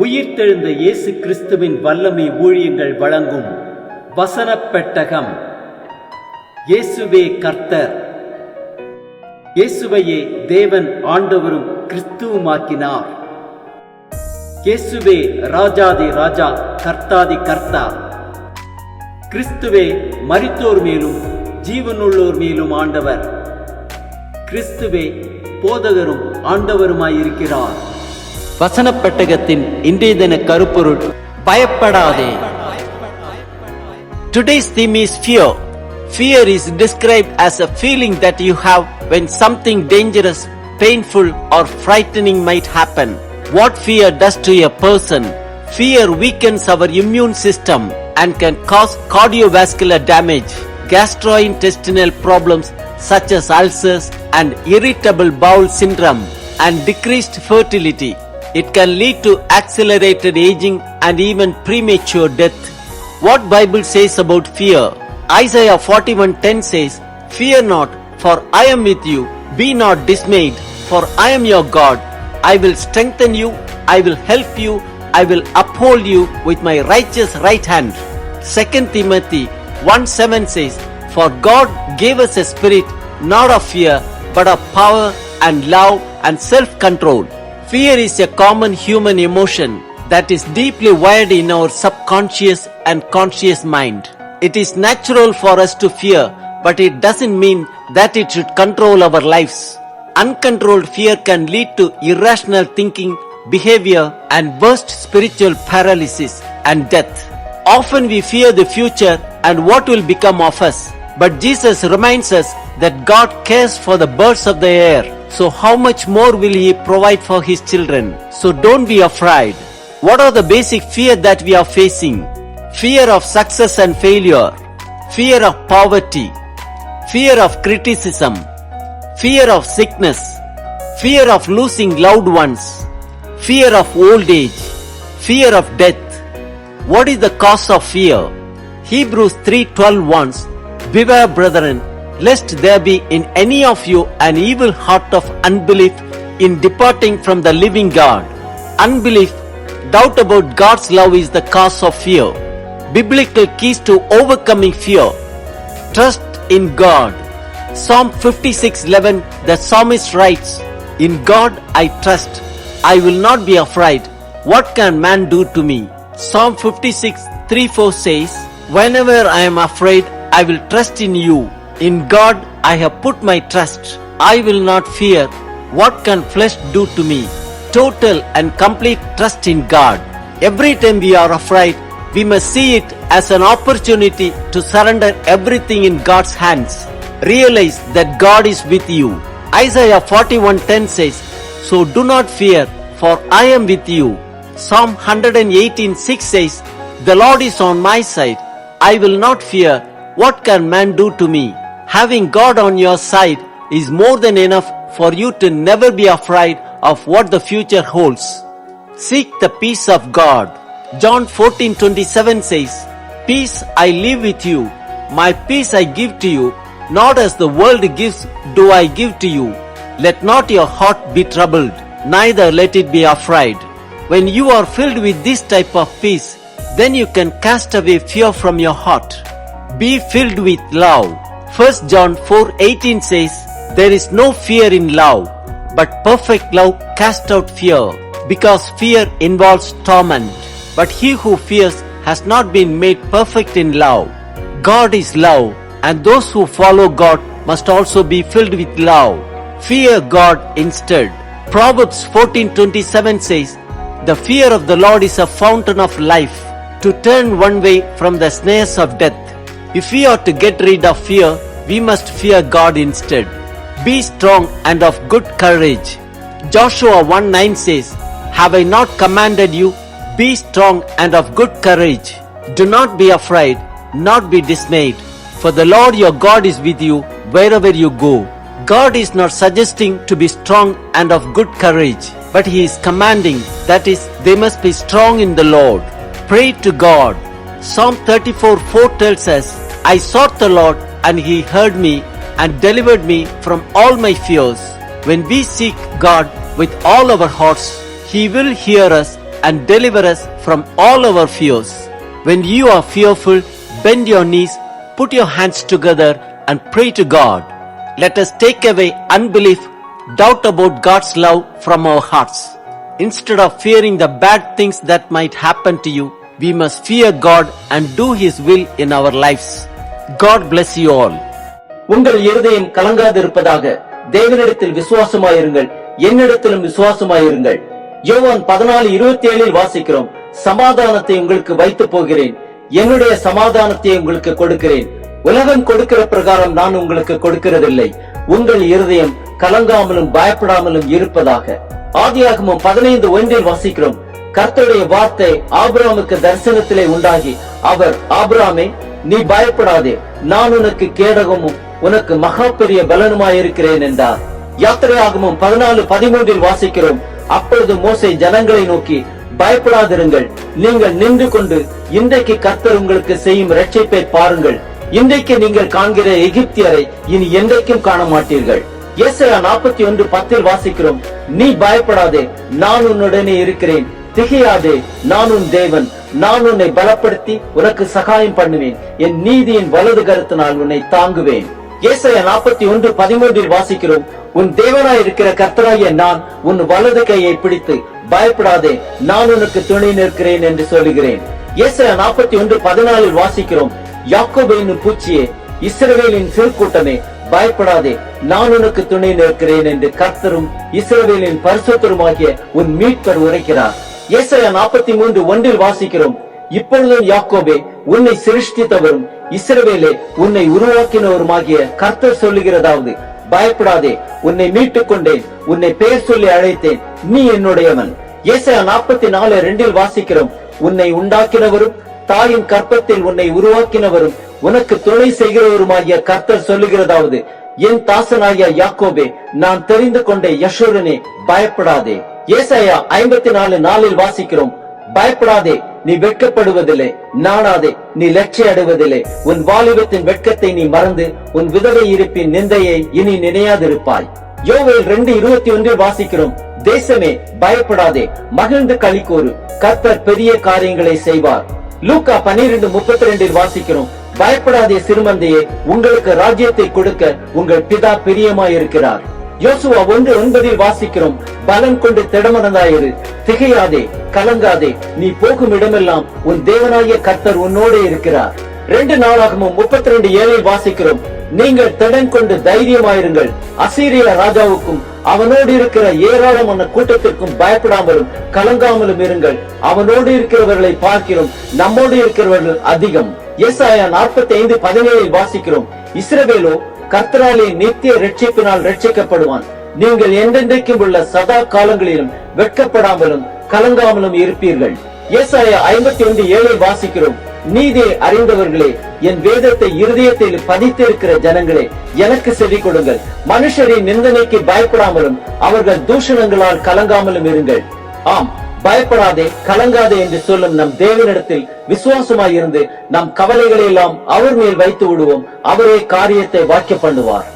உயிர்த்தெழுந்த இயேசு கிறிஸ்துவின் வல்லமை ஊழியங்கள் வழங்கும் வசனப் பெட்டகம். இயேசுவே கர்த்தர். இயேசுவையே தேவன் ஆண்டவரும் கிறிஸ்துவுமாக்கினார். இயேசுவே ராஜாதி ராஜா, கர்த்தாதி கர்த்தா. கிறிஸ்துவே மரித்தோர் மேலும் ஜீவனுள்ளோர் மேலும் ஆண்டவர். கிறிஸ்துவே போதகரும் ஆண்டவருமாயிருக்கிறார். வசனப் பெட்டகத்தின் இன்றைய தின கருப்பொருள், பயப்படாதே. Today's theme is fear. Fear is described as a feeling that you have when something dangerous, painful or frightening might happen. What fear does to a person? Fear weakens our immune system and can cause cardiovascular damage, gastrointestinal problems such as ulcers and irritable bowel syndrome, and decreased fertility. It can lead to accelerated aging and even premature death. What Bible says about fear? Isaiah 41:10 says, "Fear not, for I am with you. Be not dismayed, for I am your God. I will strengthen you, I will help you, I will uphold you with my righteous right hand." 2 Timothy 1:7 says, "For God gave us a spirit not of fear, but of power and love and self-control." Fear is a common human emotion that is deeply wired in our subconscious and conscious mind. It is natural for us to fear, but it doesn't mean that it should control our lives. Uncontrolled fear can lead to irrational thinking, behavior, and worst spiritual paralysis and death. Often we fear the future and what will become of us. But Jesus reminds us that God cares for the birds of the air. So how much more will He provide for His children? So don't be afraid. What are the basic fear that we are facing? Fear of success and failure, fear of poverty, fear of criticism, fear of sickness, fear of losing loved ones, fear of old age, fear of death. What is the cause of fear? Hebrews 3:12 warns, "Beware, brethren, lest there be in any of you an evil heart of unbelief in departing from the living God." Unbelief, doubt about God's love, is the cause of fear. Biblical keys to overcoming fear: trust in God. Psalm 56:11, the psalmist writes, "In God I trust, I will not be afraid. What can man do to me?" Psalm 56:3-4 says, "Whenever I am afraid, I will trust in you. In God I have put my trust. I will not fear. What can flesh do to me?" Total and complete trust in God. Every time we are afraid, we must see it as an opportunity to surrender everything in God's hands. Realize that God is with you. Isaiah 41:10 says, "So do not fear, for I am with you." Psalm 118:6 says, "The Lord is on my side. I will not fear. What can man do to me?" Having God on your side is more than enough for you to never be afraid of what the future holds. Seek the peace of God. John 14:27 says, "Peace I leave with you, my peace I give to you, not as the world gives do I give to you. Let not your heart be troubled, neither let it be afraid." When you are filled with this type of peace, then you can cast away fear from your heart. Be filled with love. 1 John 4:18 says, "There is no fear in love, but perfect love casts out fear, because fear involves torment. But he who fears has not been made perfect in love." God is love, and those who follow God must also be filled with love. Fear God instead. Proverbs 14:27 says, "The fear of the Lord is a fountain of life, to turn one way from the snares of death." If we are to get rid of fear, we must fear God instead. Be strong and of good courage. Joshua 1:9 says, "Have I not commanded you? Be strong and of good courage. Do not be afraid, not be dismayed, for the Lord your God is with you wherever you go." God is not suggesting to be strong and of good courage, but He is commanding, that is, they must be strong in the Lord. Pray to God. Psalm 34:4 tells us, "I sought the Lord, and He heard me and delivered me from all my fears." When we seek God with all our hearts, He will hear us and deliver us from all our fears. When you are fearful, bend your knees, put your hands together and pray to God. Let us take away unbelief, doubt about God's love from our hearts. Instead of fearing the bad things that might happen to you, we must fear God and do His will in our lives. God bless you all. உங்கள் இருதயம் கலங்காதிருப்பதாக. தேவனிடத்தில் விசுவாசமாயிருங்கள், என்னிடத்திலும் விசுவாசமாயிருங்கள். யோவான் 14:27 வாசிக்கிறோம், சமாதானத்தை உங்களுக்கு வைத்து போகிறேன், என்னுடைய சமாதானத்தை உங்களுக்கு கொடுக்கிறேன். உலகம் கொடுக்கிற பிரகாரம் நான் உங்களுக்கு கொடுக்கிறதில்லை. உங்கள் இருதயம் கலங்காமலும் பயப்படாமலும் இருப்பதாக. ஆதியாகமம் 15:1 வாசிக்கிறோம், கர்த்தருடைய வார்த்தை ஆபிரகாமுக்கு தரிசனத்திலே உண்டாகி, அவர், ஆபிரகாமே, நீ பயப்படாதே, நான் உனக்கு கேடகமும் உனக்கு மகா பெரிய பலனுமாயிருக்கிறேன் என்றார். யாத்திரையாகமம் 14:13 வாசிக்கிறோம், அப்பொழுது மோசே ஜனங்களை நோக்கி, பயப்படாதிருங்கள், நீங்கள் நின்று கொண்டு இன்றைக்கு கர்த்தர் உங்களுக்கு செய்யும் இரட்சிப்பை பாருங்கள். இன்றைக்கு நீங்கள் காண்கிற எகிப்தியரை இனி என்றைக்கும் காண மாட்டீர்கள். ஏசாயா 41:10 வாசிக்கிறோம், நீ பயப்படாதே, நான் உன்னுடனே இருக்கிறேன், திகையாதே, நான் உன் தேவன், நான் உன்னை பலப்படுத்தி உனக்கு சகாயம் பண்ணுவேன், என் நீதியின் வலது கரத்தினால் உன்னை தாங்குவேன். ஏசாயா 41:13 வாசிக்கிறோம், உன் தேவனாய் இருக்கிற கர்த்தராகிய நான் உன் வலது கையை பிடித்து பயப்படாதே, நான் உனக்கு துணை நிற்கிறேன் என்று சொல்லுகிறேன். ஏசாயா 41:14 வாசிக்கிறோம், யாக்கோபு என்னும் பூச்சியே, இஸ்ரவேலின் சிறுகூட்டமே, பயப்படாதே, நான் உனக்கு துணை நிற்கிறேன் என்று கர்த்தரும் இஸ்ரவேலின் பரிசுத்தருமாகிய உன் மீட்பர் உரைக்கிறார். ஏசாயா 43:1 வாசிக்கிறோம், இப்பொழுதும் யாக்கோபே, உன்னை சிருஷ்டித்தவரும் இஸ்ரவேலே, உன்னை உருவாக்கினவருமாகிய கர்த்தர் சொல்லுகிறதாவது, பயப்படாதே, உன்னை மீட்டுக் கொண்டேன், உன்னை பெயர் சொல்லி அழைத்தேன், நீ என்னுடையவன். ஏசாயா 44:2 வாசிக்கிறோம், உன்னை உண்டாக்கினவரும் தாயின் கற்பத்தில் உன்னை உருவாக்கினவரும் உனக்கு துணை செய்கிறவருமாகிய கர்த்தர் சொல்லுகிறதாவது, என் தாசனாகிய யாக்கோபே, நான் தெரிந்து கொண்ட யெஷூரனே, பயப்படாதே. ஏசாயா 54:4 வாசிக்கிறோம், பயப்படாதே, நீ வெட்கப்படுவதில்லை, நாணாதே, நீ லட்சிய அடைவதில்லை, உன் வாலிபத்தின் வெட்கத்தை நீ மறந்து உன் விதவை இருப்பின் நிந்தையை இனி நினையாதிருப்பாய். யோவேல் 2:21 வாசிக்கிறோம், தேசமே பயப்படாதே, மகிழ்ந்து களிக்கூறு, கர்த்தர் பெரிய காரியங்களை செய்வார். லூக்கா 12:32 வாசிக்கிறோம், பயப்படாதே சிறுமந்தையே, உங்களுக்கு ராஜ்யத்தை கொடுக்க உங்கள் பிதா பிரியமாயிருக்கிறார். யோசுவா 1:9 வாசிக்கிறோம், பலம் கொண்டு திடமனதாயிரு, திகையாதே, கலங்காதே, நீ போகும் இடமெல்லாம் உன் தேவனாகிய கர்த்தர் உன்னோடு இருக்கிறார். 2 நாளாகமும் 32:7 வாசிக்கிறோம், நீங்கள் திடன் கொண்டு தைரியமாயிருங்கள், அசீரிய ராஜாவுக்கும் அவனோடு இருக்கிற ஏராளமான கூட்டத்திற்கும் பயப்படாமலும் கலங்காமலும் இருங்கள், அவனோடு இருக்கிறவர்களை பார்க்கிறோம், நம்மோடு இருக்கிறவர்கள் அதிகம். ஏசாயா 45:17 வாசிக்கிறோம், இஸ்ரவேலோ கர்த்தராலே நித்திய ரட்சிப்பினால் ரட்சிக்கப்படுவான், நீங்கள் என்றென்றைக்கும் உள்ள சதா காலங்களிலும் வெட்கப்படாமலும் கலங்காமலும் இருப்பீர்கள். ஏசாயா 51:7 வாசிக்கிறோம், நீதியை அறிந்தவர்களே, என் வேதத்தை இருதயத்தில் பதித்திருக்கிற ஜனங்களே, எனக்கு செவி கொடுங்கள், மனுஷரின் நிந்தனைக்கு பயப்படாமலும் அவர்கள் தூஷணங்களால் கலங்காமலும் இருங்கள். ஆம், பயப்படாதே, கலங்காதே என்று சொல்லும் நம் தேவனிடத்தில் விசுவாசமாயிருந்து நம் கவலைகளை எல்லாம் அவர் மேல் வைத்து விடுவோம், அவரே காரியத்தை வாக்கிய பண்ணுவார்.